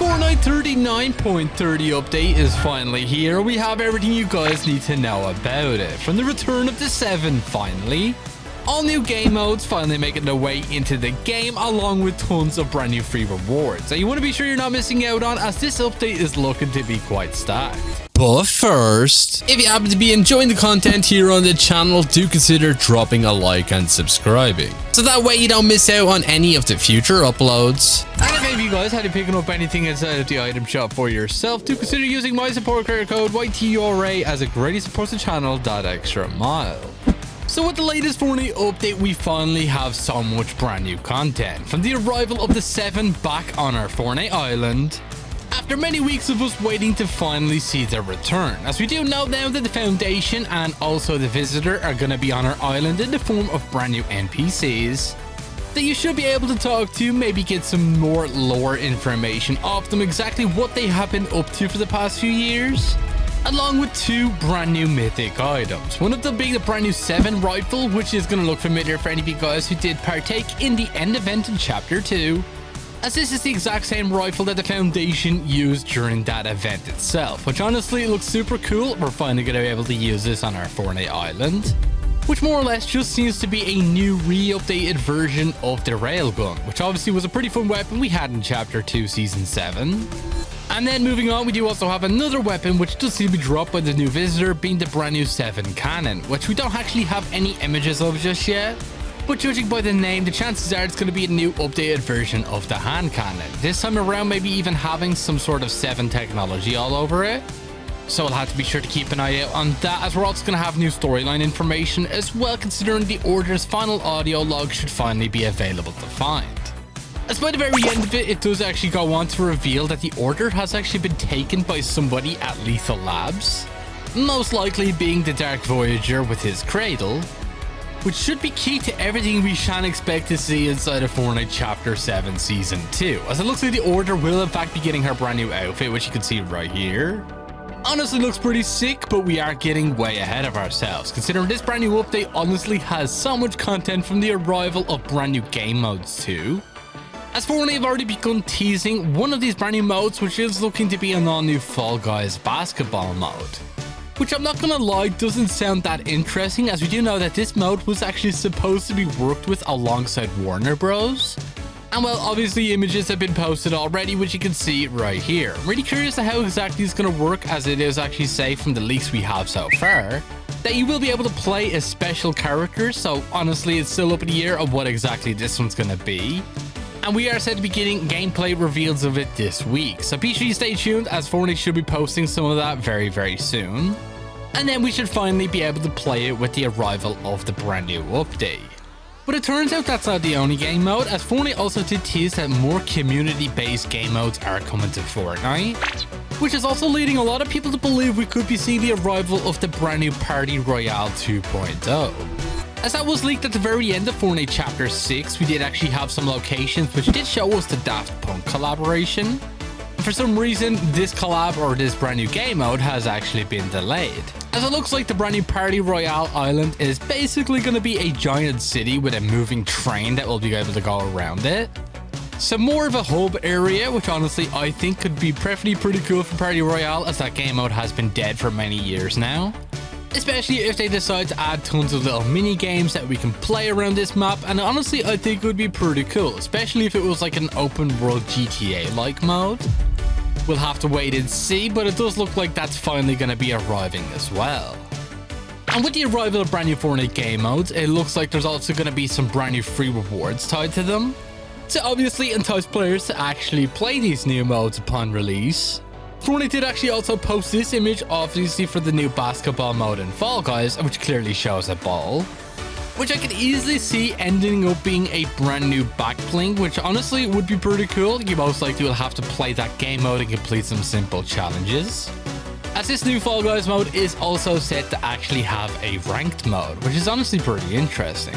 Fortnite 39.30 update is finally here. We have everything you guys need to know about it. From the return of the 7 finally, all new game modes finally making their way into the game, along with tons of brand new free rewards that you want to be sure you're not missing out on, as this update is looking to be quite stacked. But first, if you happen to be enjoying the content here on the channel, do consider dropping a like and subscribing, so that way you don't miss out on any of the future uploads. And if any of you guys had to picking up anything inside of the item shop for yourself, do consider using my support credit code YTURA, as it greatly supports the channel that extra mile. So with the latest Fortnite update, we finally have so much brand new content. From the arrival of the 7 back on our Fortnite island, after many weeks of us waiting to finally see their return, as we do know now that the Foundation and also the Visitor are going to be on our island in the form of brand new NPCs that you should be able to talk to, maybe get some more lore information off them, exactly what they have been up to for the past few years, along with 2 brand new mythic items. One of them being the brand new 7 rifle, which is going to look familiar for any of you guys who did partake in the end event in Chapter 2, as this is the exact same rifle that the Foundation used during that event itself, which honestly looks super cool. We're finally going to be able to use this on our Fortnite island, which more or less just seems to be a new re-updated version of the railgun, which obviously was a pretty fun weapon we had in Chapter 2 Season 7. And then moving on, we do also have another weapon which does seem to be dropped by the new Visitor, being the brand new 7 cannon, which we don't actually have any images of just yet. But judging by the name, the chances are it's going to be a new updated version of the hand cannon. This time around, maybe even having some sort of 7 technology all over it. So we'll have to be sure to keep an eye out on that, as we're also going to have new storyline information as well, considering the Order's final audio log should finally be available to find. As by the very end of it, it does actually go on to reveal that the Order has actually been taken by somebody at Lethal Labs, most likely being the Dark Voyager with his cradle, which should be key to everything we can expect to see inside of Fortnite Chapter 7 Season 2, as it looks like the Order will in fact be getting her brand new outfit, which you can see right here. Honestly looks pretty sick, but we are getting way ahead of ourselves, considering this brand new update honestly has so much content from the arrival of brand new game modes too. As Fortnite have already begun teasing one of these brand new modes, which is looking to be an all-new Fall Guys basketball mode, which I'm not gonna lie doesn't sound that interesting, as we do know that this mode was actually supposed to be worked with alongside Warner Bros. And well, obviously images have been posted already, which you can see right here. I'm really curious to how exactly it's gonna work, as it is actually safe from the leaks we have so far that you will be able to play as special characters, so honestly it's still up in the air of what exactly this one's gonna be. And we are set to be getting gameplay reveals of it this week, so be sure you stay tuned, as Fortnite should be posting some of that very soon. And then we should finally be able to play it with the arrival of the brand new update. But it turns out that's not the only game mode, as Fortnite also did tease that more community-based game modes are coming to Fortnite, which is also leading a lot of people to believe we could be seeing the arrival of the brand new Party Royale 2.0. As that was leaked at the very end of Fortnite Chapter 6, we did actually have some locations which did show us the Daft Punk collaboration. For some reason, this collab or this brand new game mode has actually been delayed, as it looks like the brand new Party Royale island is basically going to be a giant city with a moving train that will be able to go around it. So more of a hub area, which honestly I think could be pretty cool for Party Royale, as that game mode has been dead for many years now. Especially if they decide to add tons of little mini games that we can play around this map, and honestly I think it would be pretty cool, especially if it was like an open world GTA like mode. We'll have to wait and see, but it does look like that's finally going to be arriving as well. And with the arrival of brand new Fortnite game modes, it looks like there's also going to be some brand new free rewards tied to them, to obviously entice players to actually play these new modes upon release. Fortnite did actually also post this image, obviously for the new basketball mode in Fall Guys, which clearly shows a ball, which I could easily see ending up being a brand new back bling, which honestly would be pretty cool. You most likely will have to play that game mode and complete some simple challenges, as this new Fall Guys mode is also set to actually have a ranked mode, which is honestly pretty interesting.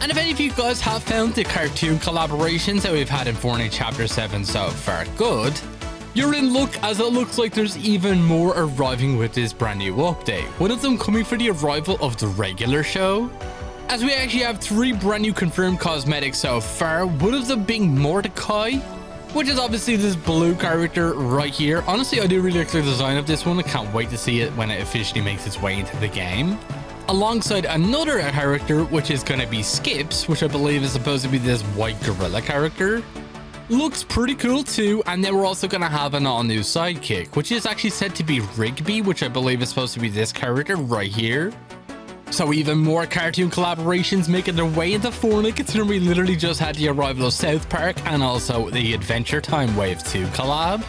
And if any of you guys have found the cartoon collaborations that we've had in Fortnite Chapter 7 so far good, you're in luck, as it looks like there's even more arriving with this brand new update. One of them coming for the arrival of the regular show, as we actually have 3 brand new confirmed cosmetics so far, one of them being Mordecai, which is obviously this blue character right here. Honestly, I do really like the design of this one. I can't wait to see it when it officially makes its way into the game. Alongside another character, which is going to be Skips, which I believe is supposed to be this white gorilla character. Looks pretty cool too, and then we're also going to have an all-new sidekick, which is actually said to be Rigby, which I believe is supposed to be this character right here. So even more cartoon collaborations making their way into Fortnite, considering we literally just had the arrival of South Park and also the Adventure Time Wave 2 collab.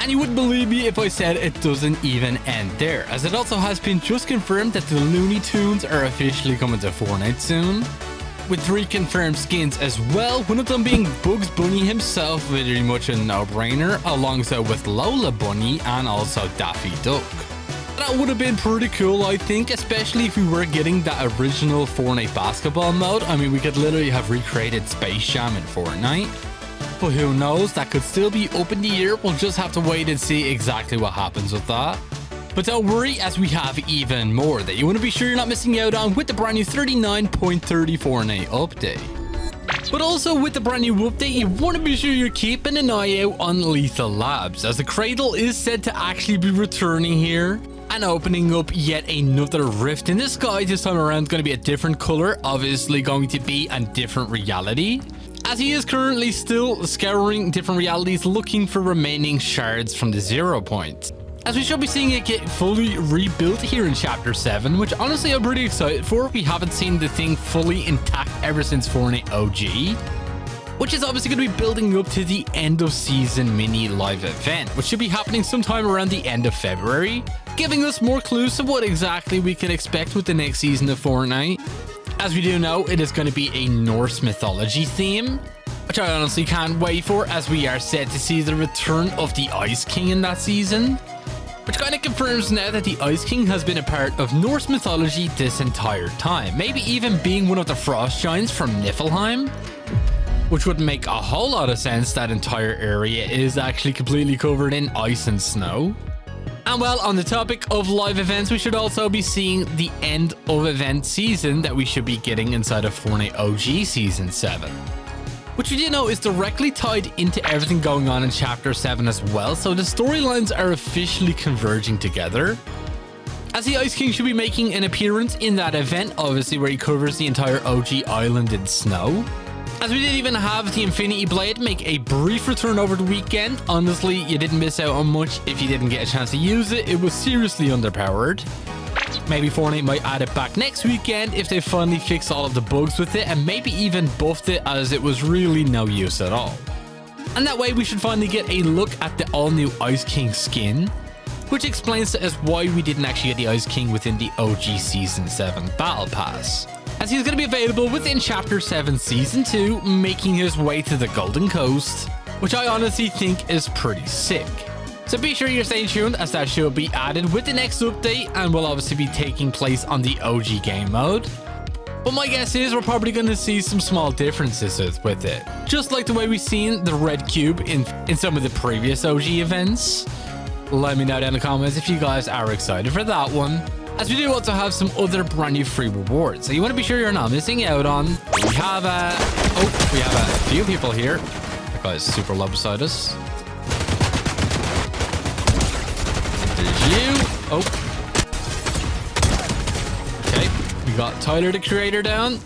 And you wouldn't believe me if I said it doesn't even end there, as it also has been just confirmed that the Looney Tunes are officially coming to Fortnite soon, with 3 confirmed skins as well, one of them being Bugs Bunny himself, very much a no-brainer, alongside with Lola Bunny and also Daffy Duck. That would have been pretty cool, I think, especially if we were getting that original Fortnite basketball mode. I mean, we could literally have recreated Space Jam in Fortnite. But who knows, that could still be up in the air. We'll just have to wait and see exactly what happens with that. But don't worry, as we have even more that you want to be sure you're not missing out on with the brand new 39.30 Fortnite update. But also with the brand new update, you want to be sure you're keeping an eye out on Lethal Labs, as the Cradle is said to actually be returning here and opening up yet another rift in the sky. This time around, going to be a different color, obviously going to be a different reality, as he is currently still scouring different realities looking for remaining shards from the 0 point. As we should be seeing it get fully rebuilt here in Chapter 7, which honestly I'm pretty excited for. We haven't seen the thing fully intact ever since Fortnite OG, which is obviously going to be building up to the end of season mini live event, which should be happening sometime around the end of February, giving us more clues of what exactly we can expect with the next season of Fortnite. As we do know, it is going to be a Norse mythology theme, which I honestly can't wait for, as we are set to see the return of the Ice King in that season, which kind of confirms now that the Ice King has been a part of Norse mythology this entire time, maybe even being one of the frost giants from Niflheim, which would make a whole lot of sense. That entire area is actually completely covered in ice and snow. And well, on the topic of live events, we should also be seeing the end of event season that we should be getting inside of Fortnite OG Season 7. Which we do know is directly tied into everything going on in Chapter 7 as well, so the storylines are officially converging together. As the Ice King should be making an appearance in that event, obviously where he covers the entire OG island in snow. As we did even have the Infinity Blade make a brief return over the weekend. Honestly, you didn't miss out on much if you didn't get a chance to use it. It was seriously underpowered. Maybe Fortnite might add it back next weekend if they finally fix all of the bugs with it, and maybe even buffed it, as it was really no use at all. And that way we should finally get a look at the all-new Ice King skin, which explains to us why we didn't actually get the Ice King within the OG Season 7 Battle Pass, as he's going to be available within Chapter 7 Season 2, making his way to the Golden Coast, which I honestly think is pretty sick. So be sure you're staying tuned, as that should be added with the next update, and will obviously be taking place on the OG game mode. But my guess is we're probably going to see some small differences with it, just like the way we've seen the red cube in some of the previous OG events. Let me know down in the comments if you guys are excited for that one, as we do also have some other brand new free rewards, so you want to be sure you're not missing out on. We have a few people here. That guy's super low beside us. You. Oh. Okay, we got Tyler the Creator down.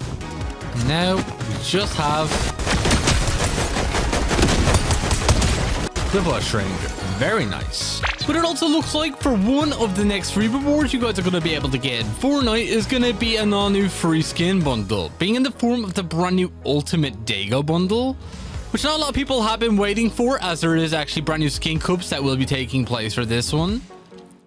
And now we just have the Bush Ranger. Very nice. But it also looks like for one of the next free rewards you guys are going to be able to get in Fortnite is going to be an all-new free skin bundle, being in the form of the brand new Ultimate Dago bundle, which not a lot of people have been waiting for, as there is actually brand new skin cups that will be taking place for this one.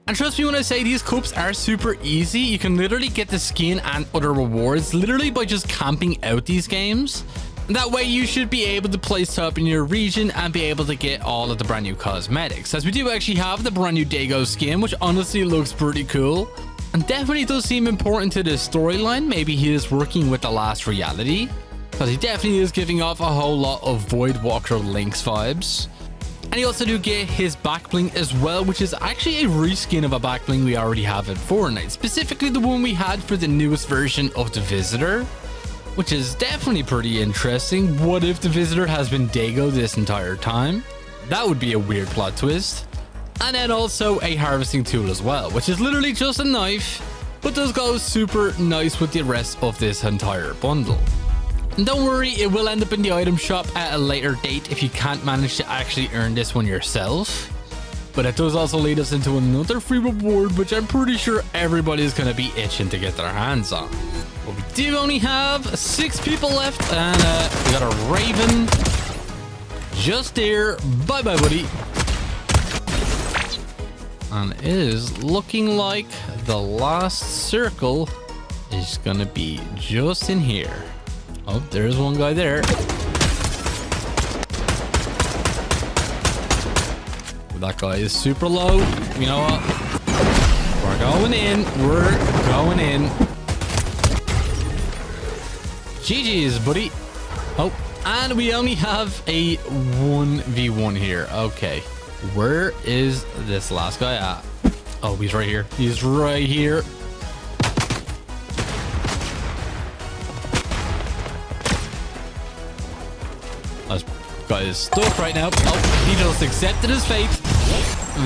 And trust me when I say these cups are super easy. You can literally get the skin and other rewards literally by just camping out these games. And that way you should be able to place top in your region and be able to get all of the brand new cosmetics, as we do actually have the brand new Dago skin, which honestly looks pretty cool and definitely does seem important to this storyline. Maybe he is working with the last reality, because he definitely is giving off a whole lot of Voidwalker Lynx vibes. And you also do get his back bling as well, which is actually a reskin of a back bling we already have in Fortnite, specifically the one we had for the newest version of the Visitor. which is definitely pretty interesting. What if the visitor has been Dago this entire time? That would be a weird plot twist. And then also a harvesting tool as well, which is literally just a knife, but does go super nice with the rest of this entire bundle. And don't worry, it will end up in the item shop at a later date if you can't manage to actually earn this one yourself. But it does also lead us into another free reward, which I'm pretty sure everybody's going to be itching to get their hands on. But we do only have 6 people left, and we got a Raven just there. Bye bye, buddy. And it is looking like the last circle is going to be just in here. Oh, there's one guy there. That guy is super low. You know what? We're going in. We're going in. GG's, buddy. Oh, and we only have a 1v1 here. Okay. Where is this last guy at? Oh, he's right here. He's right here. This guy is stuck right now. Oh, he just accepted his fate.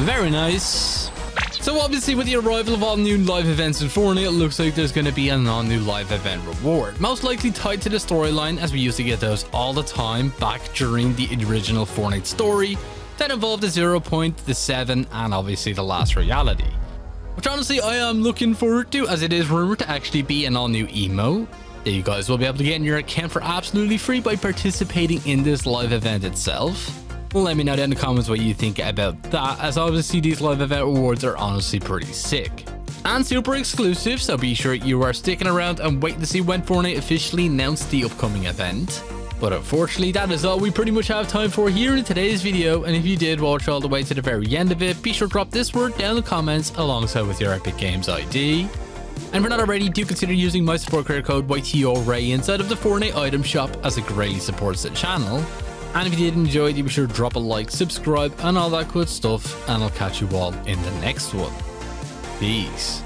Very nice. So obviously with the arrival of all new live events in Fortnite, it looks like there's going to be a non-new live event reward. Most likely tied to the storyline, as we used to get those all the time back during the original Fortnite story that involved the 0 point, the 7, and obviously the last reality. Which honestly I am looking forward to, as it is rumored to actually be an all-new emote that you guys will be able to get in your account for absolutely free by participating in this live event itself. Well, let me know down in the comments what you think about that, as obviously these live event rewards are honestly pretty sick and super exclusive, so be sure you are sticking around and waiting to see when Fortnite officially announced the upcoming event. But unfortunately, that is all we pretty much have time for here in today's video, and if you did watch all the way to the very end of it, be sure to drop this word down in the comments alongside with your Epic Games ID. And if you're not already, do consider using my support credit code YTORAY inside of the Fortnite item shop, as it greatly supports the channel. And if you did enjoy it, be sure to drop a like, subscribe, and all that good stuff, and I'll catch you all in the next one. Peace.